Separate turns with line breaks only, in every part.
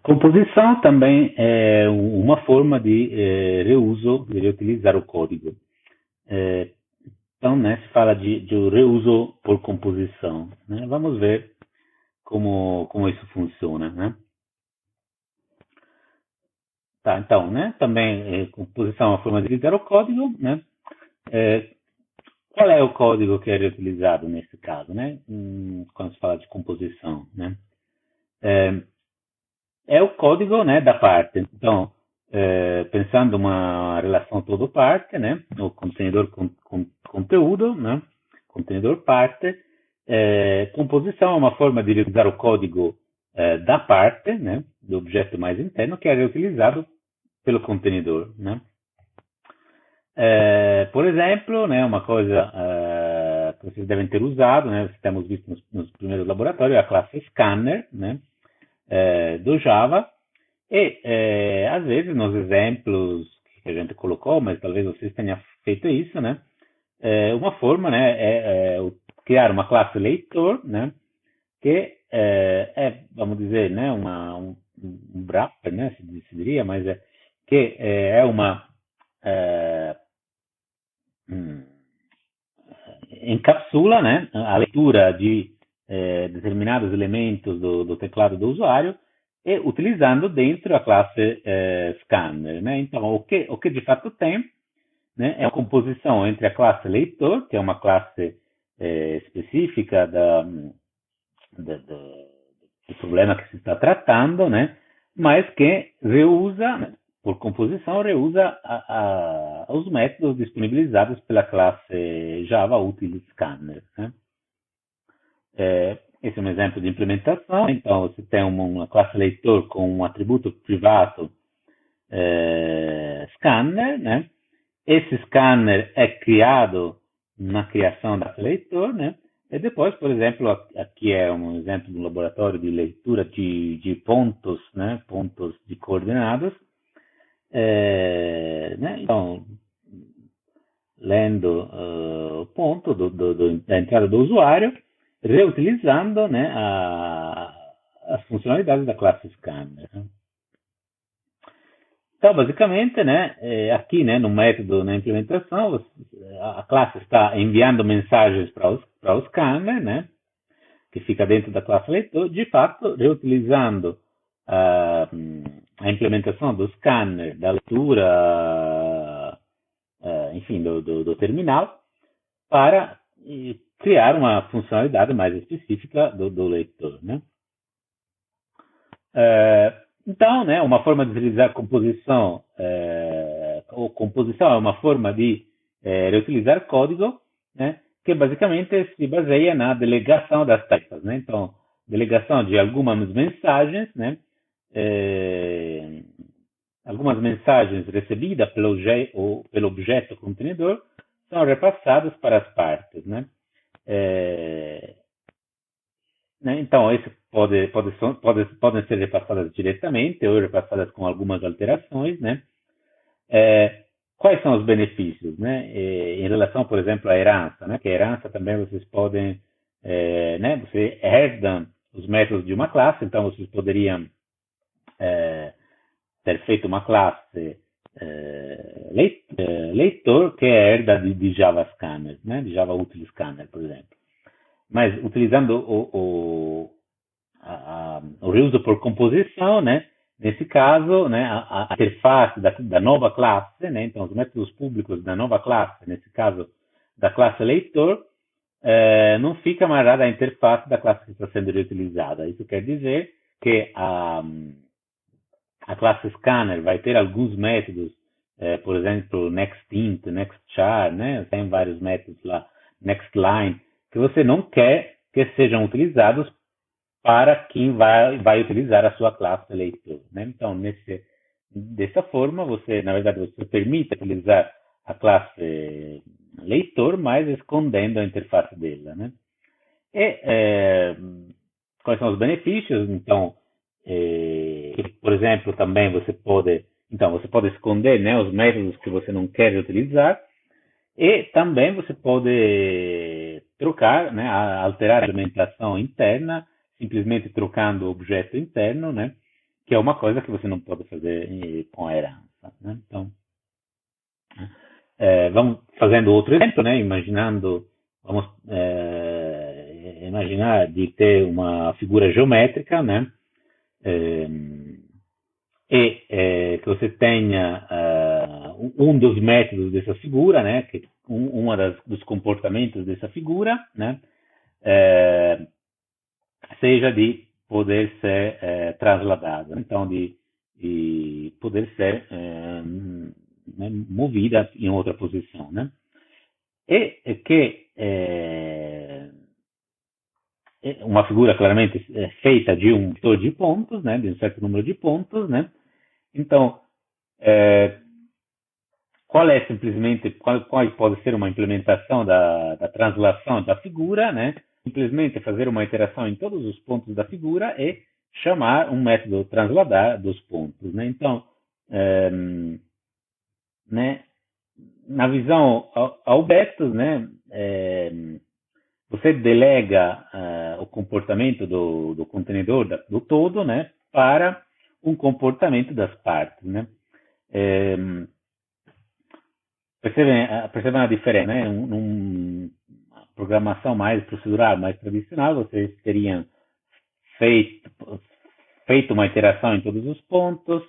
Composição também é uma forma de reuso, de reutilizar o código. Então, né, se fala de reuso por composição, né? Vamos ver como isso funciona, né? Tá, então, né, também composição é uma forma de reutilizar o código, né? Qual é o código que é reutilizado nesse caso, né? Quando se fala de composição, né? É o código, né, da parte. Então, pensando uma relação todo-parte, né, o contenedor conteúdo, né, contenedor parte, composição é uma forma de reusar o código da parte, né, do objeto mais interno, que é reutilizado pelo contenedor, né. Por exemplo, né, uma coisa que vocês devem ter usado, né, temos visto nos primeiros laboratórios, é a classe scanner, né, do Java, e às vezes nos exemplos que a gente colocou, mas talvez vocês tenham feito isso, né, uma forma, né, criar uma classe leitor, né, que vamos dizer, né, um wrapper, né, se diria, mas que é uma encapsula, né, a leitura de determinados elementos do teclado do usuário e utilizando dentro a classe scanner, né? Então, o que de fato tem, né, é a composição entre a classe leitor, que é uma classe específica do problema que se está tratando, né, mas que reusa, né, por composição, reusa os métodos disponibilizados pela classe Java Util Scanner, né? Esse é um exemplo de implementação. Então, você tem uma classe leitor com um atributo privado scanner, né? Esse scanner é criado na criação da leitor, né? E depois, por exemplo, aqui é um exemplo de um laboratório de leitura de pontos, né? Pontos de coordenadas. Né? Então, lendo o ponto da entrada do usuário, reutilizando, né, as funcionalidades da classe scanner. Né? Então, basicamente, né, aqui, né, no método, na implementação, a classe está enviando mensagens para o scanner, né, que fica dentro da classe leitor, de fato, reutilizando a implementação do scanner, da leitura, enfim, do terminal, para criar uma funcionalidade mais específica do leitor, né? Então, né, uma forma de utilizar composição, ou composição é uma forma de reutilizar código, né, que basicamente se baseia na delegação das tarefas, né? Então, delegação de algumas mensagens, né, algumas mensagens recebidas pelo objeto contenedor são repassadas para as partes, né? Então, isso podem ser repassadas diretamente ou repassadas com algumas alterações, né? Quais são os benefícios, né? Em relação, por exemplo, à herança, né? Que a herança também vocês podem, né? Você herda os métodos de uma classe, então vocês poderiam ter feito uma classe leitor que é herda de Java Scanner, né? De Java Util Scanner, por exemplo. Mas utilizando o reuso por composição, né? Nesse caso, né, a interface da nova classe, né? Então, os métodos públicos da nova classe, nesse caso, da classe leitor, não fica amarrada à interface da classe que está sendo reutilizada. Isso quer dizer que a classe scanner vai ter alguns métodos, por exemplo, nextInt, nextChar, né? Tem vários métodos lá, nextLine, que você não quer que sejam utilizados para quem vai utilizar a sua classe leitor, né? Então, dessa forma, na verdade, você permite utilizar a classe leitor, mas escondendo a interface dela, né? E quais são os benefícios? Então, por exemplo, também você pode esconder, né, os métodos que você não quer utilizar. E também você pode trocar, né, alterar a implementação interna, simplesmente trocando o objeto interno, né, que é uma coisa que você não pode fazer com a herança, né? Então, vamos fazendo outro exemplo, né? Vamos imaginar de ter uma figura geométrica, né? Que você tenha um dos métodos dessa figura, né? Que dos comportamentos dessa figura, né? Seja de poder ser trasladada, então de poder ser né, movida em outra posição, né? E que uma figura claramente feita de um vetor de pontos, né, de um certo número de pontos, né? Então, qual pode ser uma implementação da translação da figura, né? Simplesmente fazer uma iteração em todos os pontos da figura e chamar um método transladar dos pontos, né? Então, né, na visão Albertus, né, você delega o comportamento do contenedor do todo, né, para um comportamento das partes, né? Percebem a diferença, né? Numa programação mais procedural, mais tradicional, vocês teriam feito uma iteração em todos os pontos,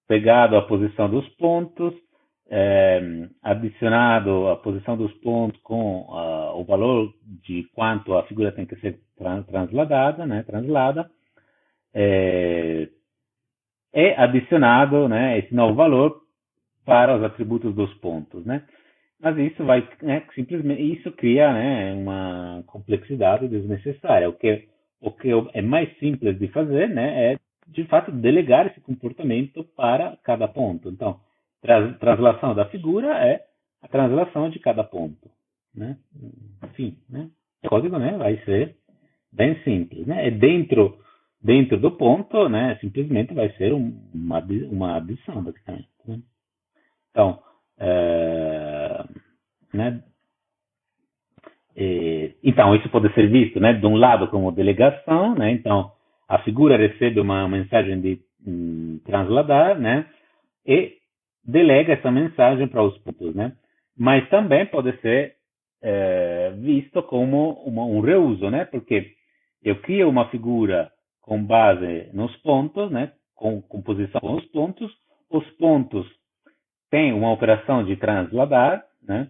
pegado a posição dos pontos, adicionado a posição dos pontos com o valor de quanto a figura tem que ser transladada, né? E adicionado, né, esse novo valor para os atributos dos pontos, né? Mas isso simplesmente cria, né, uma complexidade desnecessária. O que é mais simples de fazer, né, é de fato delegar esse comportamento para cada ponto. Então, translação da figura é a translação de cada ponto, né? Enfim, né? O código, né, vai ser bem simples, né? E dentro do ponto, né, simplesmente vai ser uma adição, basicamente, né? Então, né? Então, isso pode ser visto, né, de um lado como delegação, né? Então, a figura recebe uma mensagem de transladar, né? E delega essa mensagem para os pontos, né? Mas também pode ser visto como um reuso, né? Porque eu crio uma figura com base nos pontos, né? Com composição com os pontos têm uma operação de transladar, né?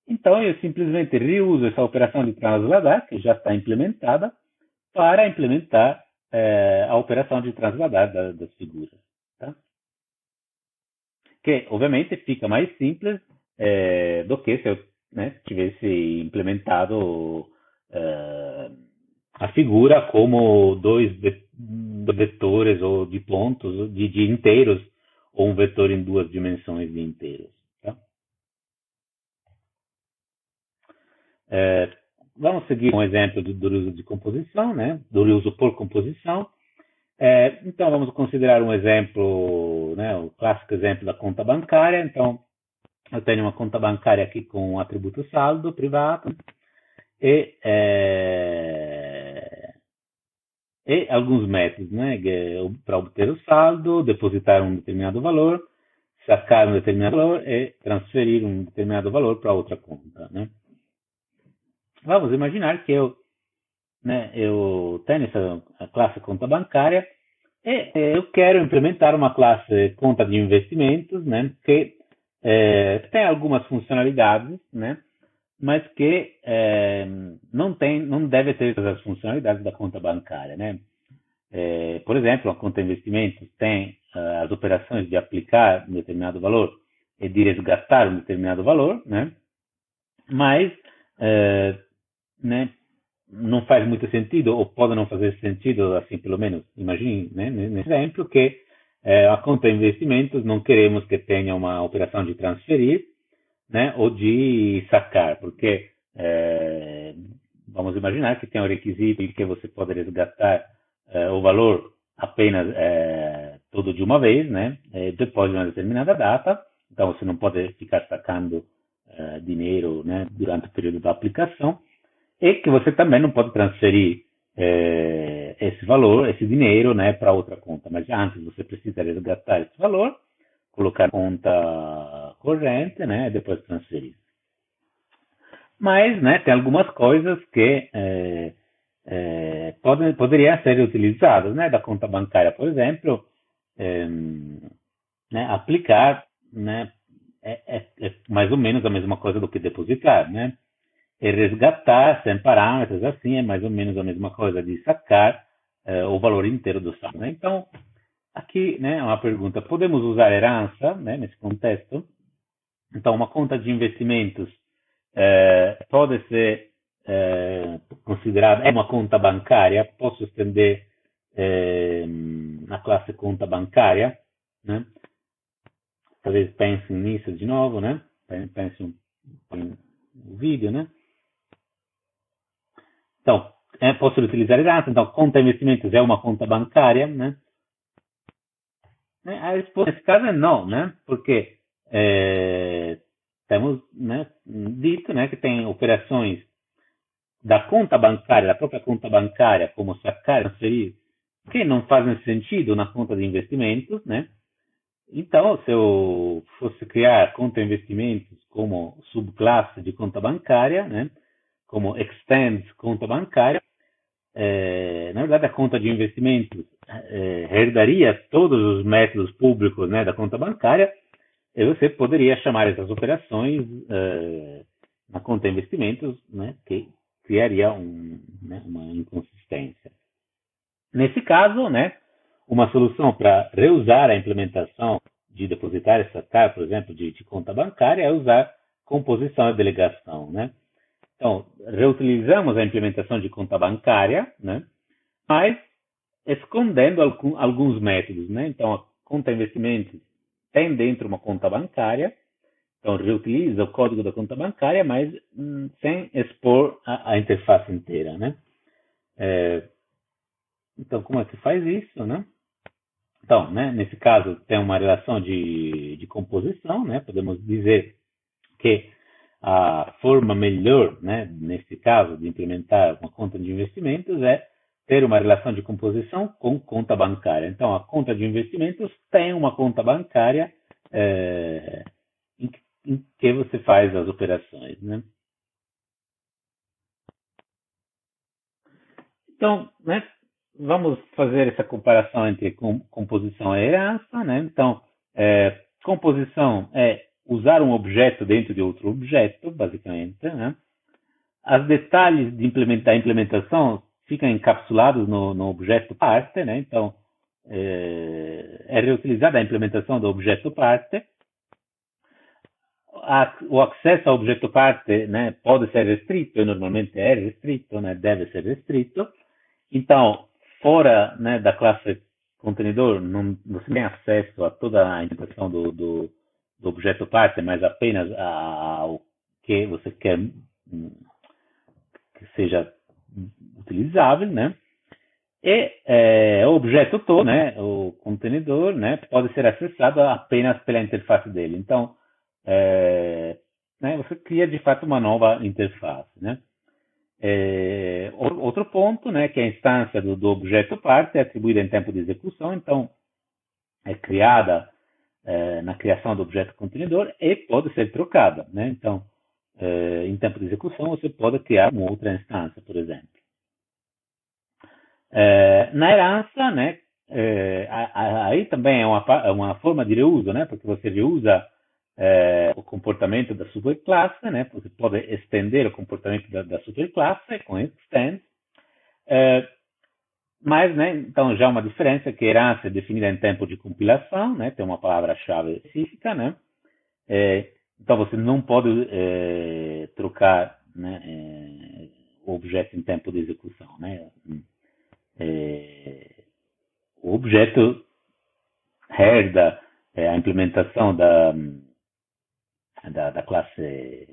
Então eu simplesmente reuso essa operação de transladar, que já está implementada, para implementar a operação de transladar das figuras, tá? Que obviamente fica mais simples do que se eu, né, tivesse implementado a figura como dois vetores ou de pontos, de inteiros, ou um vetor em duas dimensões de inteiros. Tá? Vamos seguir um exemplo do uso de composição, né? Do uso por composição. Então, vamos considerar um exemplo, né, o clássico exemplo da conta bancária. Então, eu tenho uma conta bancária aqui com o atributo saldo privado e alguns métodos, né, para obter o saldo, depositar um determinado valor, sacar um determinado valor e transferir um determinado valor para outra conta, né? Vamos imaginar que eu tenho essa classe conta bancária e eu quero implementar uma classe conta de investimentos, né, que tem algumas funcionalidades, né, mas que não deve ter todas as funcionalidades da conta bancária, né? Por exemplo, a conta de investimentos tem as operações de aplicar um determinado valor e de resgatar um determinado valor, né? Mas né, não faz muito sentido, ou pode não fazer sentido, assim, pelo menos, imagine, né, nesse exemplo, que a conta de investimentos não queremos que tenha uma operação de transferir, né, ou de sacar, porque vamos imaginar que tem um requisito em que você pode resgatar o valor apenas todo de uma vez, né, depois de uma determinada data, então você não pode ficar sacando dinheiro, né, durante o período da aplicação, e que você também não pode transferir esse valor, esse dinheiro, né, para outra conta. Mas antes você precisa resgatar esse valor, colocar na conta corrente, né, e depois transferir. Mas, né, tem algumas coisas que poderiam ser utilizadas, né, da conta bancária, por exemplo, né, aplicar, né, é mais ou menos a mesma coisa do que depositar, né? E resgatar sem parâmetros, assim, é mais ou menos a mesma coisa de sacar o valor inteiro do saldo, né? Então, aqui, né, uma pergunta: podemos usar herança, né, nesse contexto? Então, uma conta de investimentos pode ser considerada uma conta bancária? Posso estender na classe conta bancária, né? Talvez pensem nisso de novo, né? Pensem no vídeo, né? Então, posso utilizar herança. Então, conta investimentos é uma conta bancária, né? A resposta nesse caso é não, né? Porque temos, né, dito, né, que tem operações da conta bancária, da própria conta bancária, como sacar e transferir, que não fazem sentido na conta de investimentos, né? Então, se eu fosse criar conta de investimentos como subclasse de conta bancária, né, como extend conta bancária, na verdade a conta de investimentos herdaria todos os métodos públicos, né, da conta bancária, e você poderia chamar essas operações na conta de investimentos, né, que criaria uma inconsistência. Nesse caso, né, uma solução para reusar a implementação de depositar e sacar, por exemplo, de conta bancária, é usar composição e delegação, né? Então, reutilizamos a implementação de conta bancária, né, mas escondendo alguns métodos, né? Então, a conta de investimentos tem dentro uma conta bancária, então reutiliza o código da conta bancária, mas sem expor a interface inteira, né? Então, como é que faz isso, né? Então, né, nesse caso, tem uma relação de composição, né? Podemos dizer que a forma melhor, né, nesse caso, de implementar uma conta de investimentos é ter uma relação de composição com conta bancária. Então, a conta de investimentos tem uma conta bancária em que você faz as operações, né? Então, né, vamos fazer essa comparação entre composição e herança, né? Então, composição é usar um objeto dentro de outro objeto, basicamente, né? Os detalhes da implementação ficam encapsulados no objeto parte, né? Então, é reutilizada a implementação do objeto parte. O acesso ao objeto parte, né, pode ser restrito, e normalmente é restrito, né? Deve ser restrito. Então, fora, né, da classe contenedor, você tem acesso a toda a implementação do objeto parte, mas apenas ao que você quer que seja utilizável, né? E o objeto todo, né, o contenedor, né, pode ser acessado apenas pela interface dele. Então, né, você cria de fato uma nova interface, né? Outro ponto, né, que a instância do objeto parte é atribuída em tempo de execução, então é criada na criação do objeto contenedor e pode ser trocada, né? Então, em tempo de execução, você pode criar uma outra instância, por exemplo. Na herança, né, aí também é uma forma de reuso, né, porque você reusa o comportamento da superclasse, né, você pode estender o comportamento da superclasse com extend, mas, né, então já uma diferença que a herança é definida em tempo de compilação, né, tem uma palavra-chave específica, né, então você não pode trocar, né, o objeto em tempo de execução, né. O objeto herda a implementação da classe,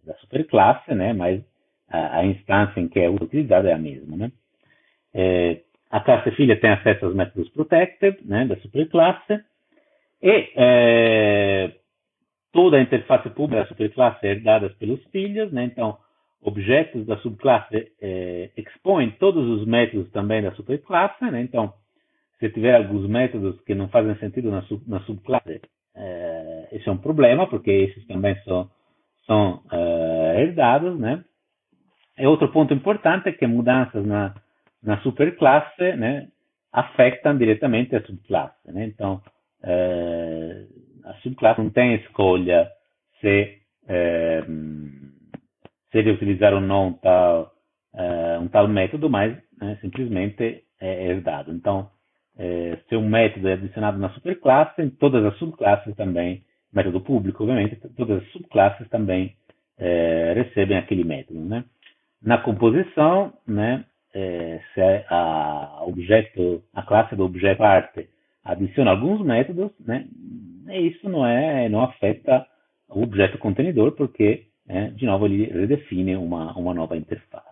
da superclasse, né, mas a instância em que é utilizada é a mesma, né. A classe filha tem acesso aos métodos protected, né, da superclasse, e toda a interface pública da superclasse é herdada pelos filhos, né, então objetos da subclasse expõem todos os métodos também da superclasse, né? Então, se tiver alguns métodos que não fazem sentido na subclasse, esse é um problema, porque esses também são herdados, né? E outro ponto importante é que mudanças na superclasse, né, afetam diretamente a subclasse, né? Então, a subclasse não tem escolha se utilizzare o não um tal método, mas simplesmente é herdado. Então, se um método é adicionado na superclasse, em todas as subclasses também, método público, obviamente, todas as subclasses também recebem aquele método, né? Na composição, né, se a classe do objeto parte adiciona alguns métodos, né, isso não afeta o objeto contenedor, porque, de novo, ele redefine uma nova interface.